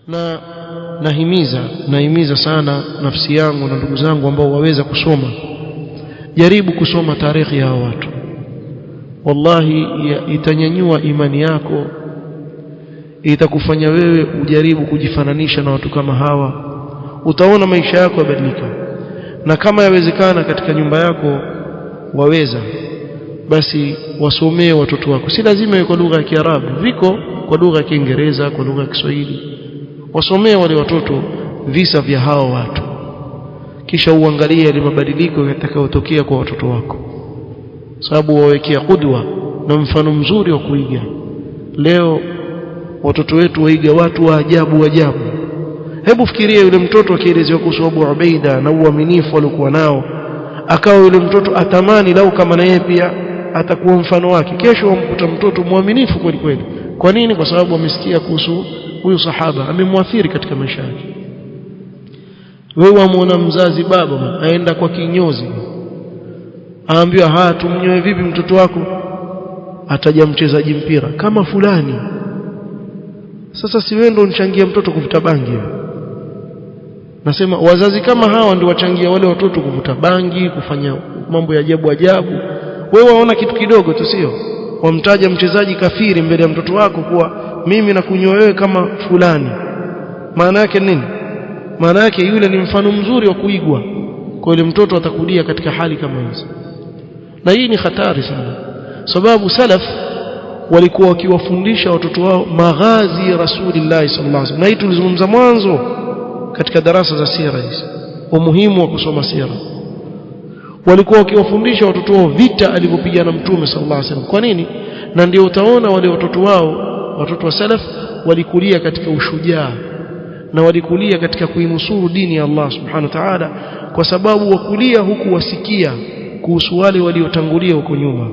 na nahimiza sana nafsi yangu na ndugu zangu ambao waweza kusoma, jaribu kusoma tarehe ya watu. Wallahi itanyanyua imani yako, itakufanya wewe ujaribu kujifananisha na watu kama hawa, utaona maisha yako yabadilika. Na kama yawezekana katika nyumba yako waweza, basi wasomee watoto wako. Si lazima iwe kwa lugha ya Kiarabu, viko kwa lugha ya Kiingereza, kwa lugha ya Kiswahili. Wasomee wale watoto visa vya hao watu, kisha uangalie yale mabadiliko yatakayotokea kwa watoto wako, sababu wawekea kudwa na mfano mzuri wa kuiga. Leo watoto wetu waiga watu wa ajabu. Hebu fikiria yule mtoto akielezewa kuhusu Abu Ubaida na uaminifu aliokuwa nao, akawa yule mtoto atamani lau kama na yeye pia atakuwa mfano wake. Kesho wamkuta mtoto muaminifu kweli kweli. Kwa nini? Kwa sababu amesikia kuhusu huyu sahaba, amemwathiri katika maisha yake. Wewe wamuona mzazi baba aenda kwa kinyozi, aambiwa tumnyoe vipi mtoto wako? Ataja mchezaji mpira kama fulani. Sasa si wewe ndio unchangia mtoto kuvuta bangi? Nasema wazazi kama hawa ndio wachangia wale watoto kuvuta bangi, kufanya mambo ya ajabu. Wewe waona kitu kidogo tu, sio? Wamtaja mchezaji kafiri mbele ya mtoto wako kuwa mimi nakunyoa wewe kama fulani. Maana yake nini? Maana yake yule ni mfano mzuri wa kuigwa, kwa yule mtoto atakulia katika hali kama hizo. Na hii ni hatari sana, sababu salaf walikuwa wakiwafundisha watoto wao maghazi ya Rasulullah sallallahu alaihi wasallam. Na hii tulizungumza mwanzo katika darasa za sira hizi, umuhimu wa kusoma sira. Walikuwa wakiwafundisha watoto wao vita alivyopigana Mtume sallallahu alaihi wasallam. Kwa nini? Na ndio utaona wale watoto wao, watoto wa salaf, walikulia katika ushujaa na walikulia katika kuinusuru dini ya Allah subhanahu wa ta'ala, kwa sababu wakulia huku wasikia kuhusu wale waliotangulia huko nyuma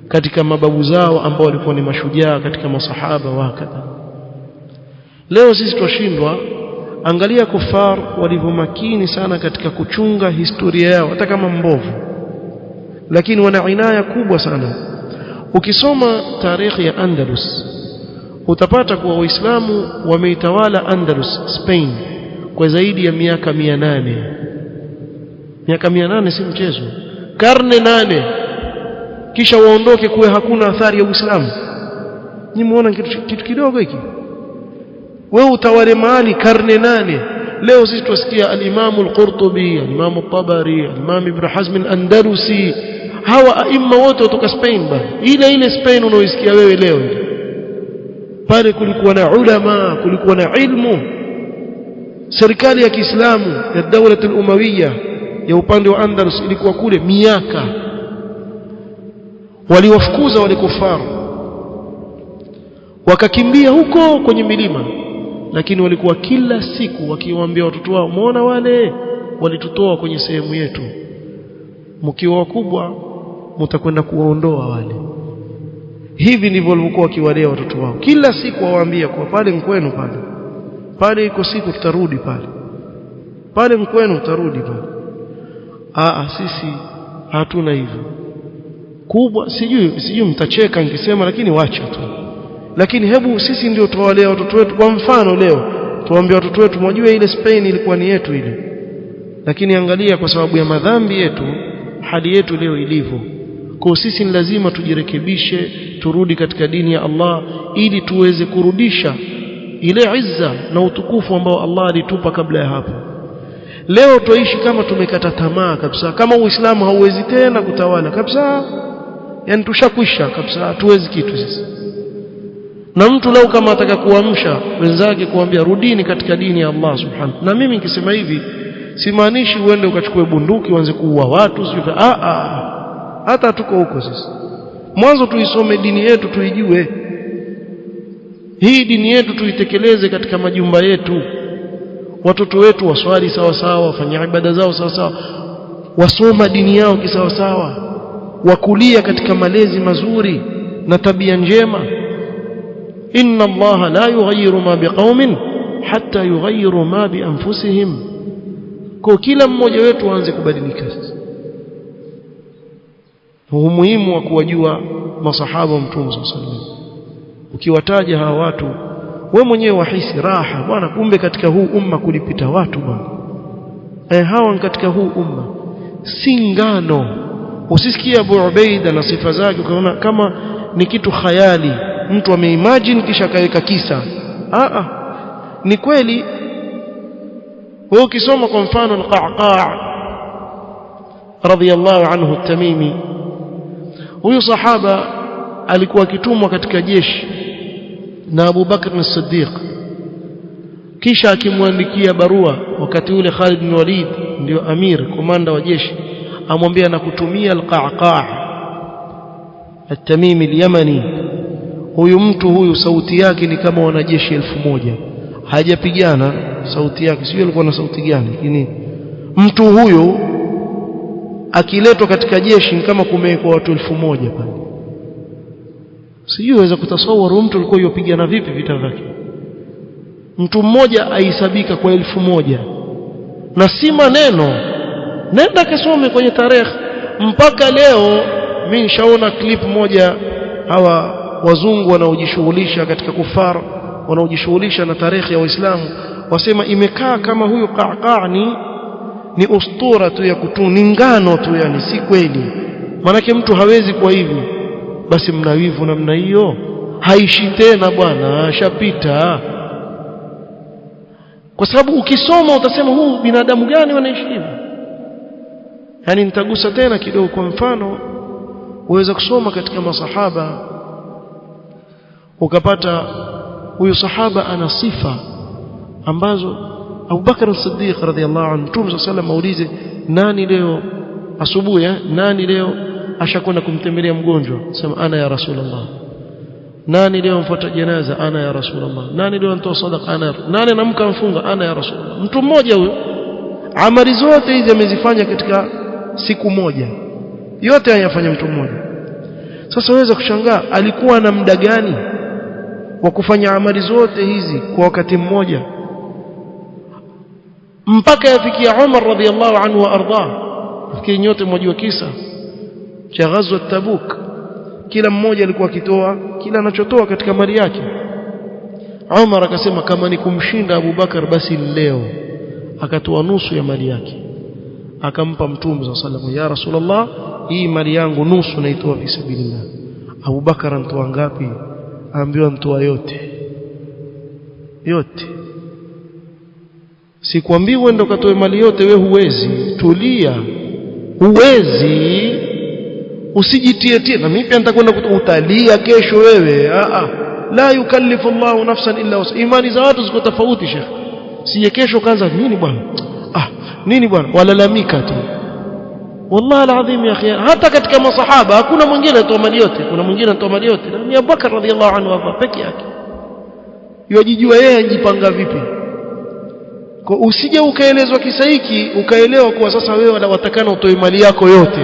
katika mababu zao ambao walikuwa ni mashujaa katika masahaba wakati. Leo sisi twashindwa. Angalia kufar walivyomakini sana katika kuchunga historia yao, hata kama mbovu, lakini wana inaya kubwa sana. Ukisoma tarehe ya Andalus utapata kuwa Waislamu wameitawala Andalus, Spain, kwa zaidi ya miaka 800. Miaka 800 si mchezo, karne 8, kisha waondoke kuwe hakuna athari ya Uislamu. Ni muona kitu kidogo hiki? Wewe utawale mahali karne 8. Leo sisi tusikia al-Imam al-Qurtubi, al-Imam al-Tabari, al-Imam Ibn Hazm al-Andalusi, hawa aima wote kutoka Spain bali. Ile Spain unaoisikia wewe leo, pale kulikuwa na ulama, kulikuwa na ilmu. Serikali ya Kiislamu ya Dawla al-Umawiya ya upande wa Andalus ilikuwa kule miaka. Waliwafukuza wale kufaru, wakakimbia huko kwenye milima, lakini walikuwa kila siku wakiwaambia watoto wao, muona wale walitutoa kwenye sehemu yetu, mkiwa wakubwa mtakwenda kuwaondoa wale. Hivi ndivyo walikuwa wakiwalea watoto wao. Kila siku wawaambia kwa pale mkwenu pale iko siku tutarudi pale mkwenu tutarudi pale. Sisi hatuna hivyo kubwa. Sijui mtacheka nikisema, lakini wacha tu. Lakini hebu sisi ndio tuwalea watoto wetu. Kwa mfano leo tuwaambie watoto wetu, mjue ile Spain ilikuwa ni yetu ile, lakini angalia kwa sababu ya madhambi yetu hali yetu leo ilivyo. Kwa sisi ni lazima tujirekebishe, turudi katika dini ya Allah ili tuweze kurudisha ile izza na utukufu ambao Allah alitupa kabla ya hapo. Leo tuishi kama tumekata tamaa kabisa, kama Uislamu hauwezi tena kutawala kabisa, yani tushakwisha kabisa, hatuwezi kitu sisi. Na mtu lau kama ataka kuamsha wenzake kuambia rudini katika dini ya Allah subhanahu. Na mimi nikisema hivi simaanishi uende ukachukue bunduki uanze kuua watu, sio? Hata tuko huko sisi. Mwanzo tuisome dini yetu, tuijue hii dini yetu, tuitekeleze katika majumba yetu. Watoto wetu waswali sawa sawa, wafanye ibada zao sawa sawa, wasoma dini yao kisawa sawa, wakulia katika malezi mazuri na tabia njema. Inna Allaha la yughayyiru ma biqaumin hatta yughayyiru ma bi anfusihim. Kwa kila mmoja wetu aanze kubadilika sasa. Umuhimu wa kuwajua masahaba wa Mtume sallallahu alaihi wasallam. Ukiwataja hawa watu wewe mwenyewe wahisi raha bwana, kumbe katika huu umma kulipita watu bwana. Hawa katika huu umma si ngano. Usisikie Abu Ubaida na sifa zake ukaona kama ni kitu khayali, mtu ameimagine kisha kaweka kisa. Ni kweli. Wewe ukisoma kwa mfano al-Qa'qa' radhiyallahu anhu at-Tamimi, huyu sahaba alikuwa akitumwa katika jeshi na Abu Bakr as-Siddiq, kisha akimwandikia barua wakati ule Khalid bin Walid ndio amir komanda wa jeshi, amwambia na kutumia al-Qa'qa' at-Tamimi al-Yamani. Huyu mtu huyu sauti yake ni kama wanajeshi 1000, hajapigana sauti yake, sio alikuwa na sauti gani, lakini mtu huyu akiletwa katika jeshi ni kama kumewekwa watu 1000 pale. Sijui waweza kutasawara mtu alikuwa yopigana vipi vita vyake. Mtu mmoja aisabika kwa 1000, na si maneno. Nenda kasome kwenye tarehe. Mpaka leo mimi nishaona clip moja, hawa wazungu wanaojishughulisha katika kufar, wanaojishughulisha na tarehe ya Uislamu, wasema imekaa kama huyu Qa'qa' ni ustura tu ya ni ngano tu, yani si kweli. Manake mtu hawezi kwa hivi. Basi mnawivu namna hiyo, haishi tena bwana, ashapita. Kwa sababu ukisoma utasema huu binadamu gani wanaishi hivi. Yani nitagusa tena kidogo. Kwa mfano uweza kusoma katika masahaba ukapata huyu sahaba ana sifa ambazo Abu Bakr as-Siddiq radhiyallahu anhu, Mtume sallallahu aulize nani leo asubuhi, nani leo ashakwenda kumtembelea mgonjwa, sema ana ya Rasulullah. Nani leo mfuata janaza, ana ya Rasulullah. Nani leo anatoa sadaqa, ana. Nani namka mfunga, ana ya Rasulullah. Mtu mmoja huyo amali zote hizi amezifanya katika siku moja, yote anayafanya mtu mmoja. Sasa waweza kushangaa alikuwa na muda gani wa kufanya amali zote hizi kwa wakati mmoja, mpaka yafikia Umar radhiyallahu anhu wa arda. Fikiri nyote mmoja kisa cha ghazwa Tabuk, kila mmoja alikuwa akitoa kila anachotoa katika mali yake. Umar akasema kama ni kumshinda Abu Bakar basi leo, akatoa nusu ya mali yake akampa Mtume sallallahu alaihi wasallam, ya Rasulullah, hii mali yangu nusu naitoa fi sabilillah. Abu Bakar anatoa ngapi? Aambiwa mtoa yote. Sikwambii uende ukatoe mali yote, wewe huwezi. Tulia, huwezi, usijitie na mimi pia nitakwenda utalia kesho wewe. La yukallifu Allahu nafsan illa wus'aha. Imani za watu ziko tofauti Sheikh. Sije kesho kaanza nini bwana, nini bwana, walalamika tu. Wallahi alazim ya akhi, hata katika masahaba hakuna mwingine atoa mali yote. Kuna mwingine atoa mali yote, ni Abu Bakar radhiyallahu anhu peke yake. Yajijua yeye anjipanga vipi. Kwa usije ukaelezwa kisa hiki ukaelewa kwa sasa wewe watakana utoe mali yako yote.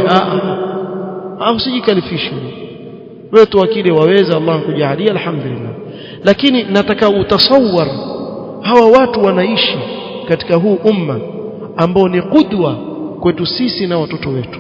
Usijikalifishe wewe tu, akili waweza, Allah kujalia, alhamdulillah. Lakini nataka utasawar hawa watu wanaishi katika huu umma ambao ni qudwa kwetu sisi na watoto wetu.